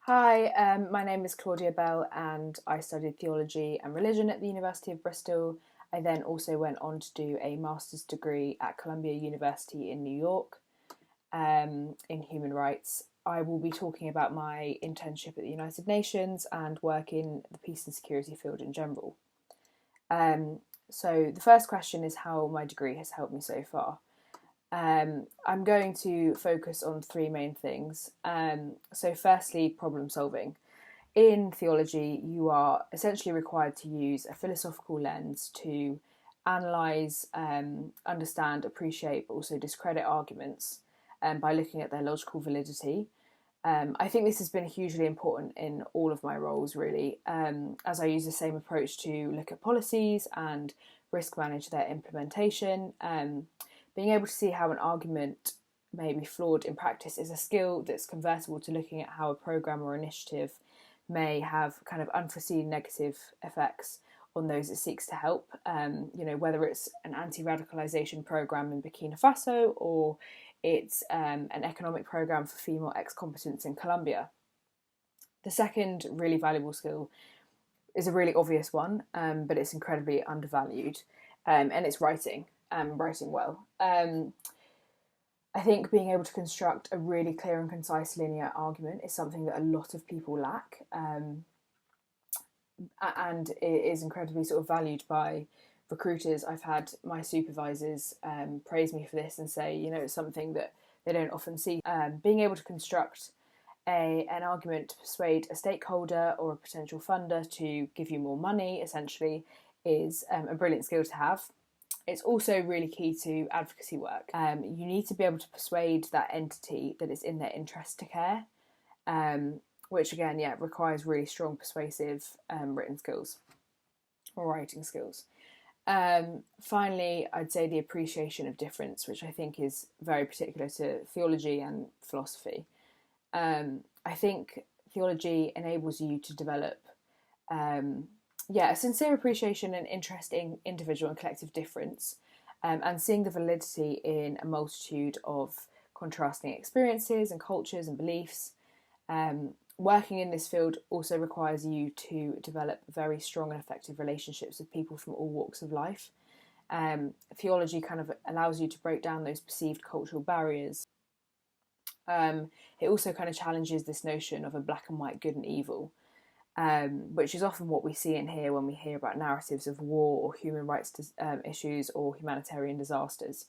Hi, my name is Claudia Bell and I studied theology and religion at the University of Bristol. I then also went on to do a master's degree at Columbia University in New York in human rights. I will be talking about my internship at the United Nations and work in the peace and security field in general. So the first question is how my degree has helped me so far. I'm going to focus on three main things. So, firstly, problem solving. In theology, you are essentially required to use a philosophical lens to analyse, understand, appreciate, but also discredit arguments by looking at their logical validity. I think this has been hugely important in all of my roles, really, as I use the same approach to look at policies and risk manage their implementation. Being able to see how an argument may be flawed in practice is a skill that's convertible to looking at how a programme or initiative may have kind of unforeseen negative effects on those it seeks to help. Whether it's an anti-radicalisation programme in Burkina Faso or it's an economic programme for female ex-combatants in Colombia. The second really valuable skill is a really obvious one, but it's incredibly undervalued, and it's writing. Writing well. I think being able to construct a really clear and concise linear argument is something that a lot of people lack, and it is incredibly sort of valued by recruiters. I've had my supervisors praise me for this and say, it's something that they don't often see. Being able to construct an argument to persuade a stakeholder or a potential funder to give you more money, essentially, is a brilliant skill to have. It's also really key to advocacy work. You need to be able to persuade that entity that it's in their interest to care, which again, requires really strong persuasive written skills or writing skills. Finally, I'd say the appreciation of difference, which I think is very particular to theology and philosophy. I think theology enables you to develop a sincere appreciation and interest in individual and collective difference, and seeing the validity in a multitude of contrasting experiences and cultures and beliefs. Working in this field also requires you to develop very strong and effective relationships with people from all walks of life. Theology kind of allows you to break down those perceived cultural barriers. It also kind of challenges this notion of a black and white good and evil, which is often what we see and hear when we hear about narratives of war or human rights issues or humanitarian disasters.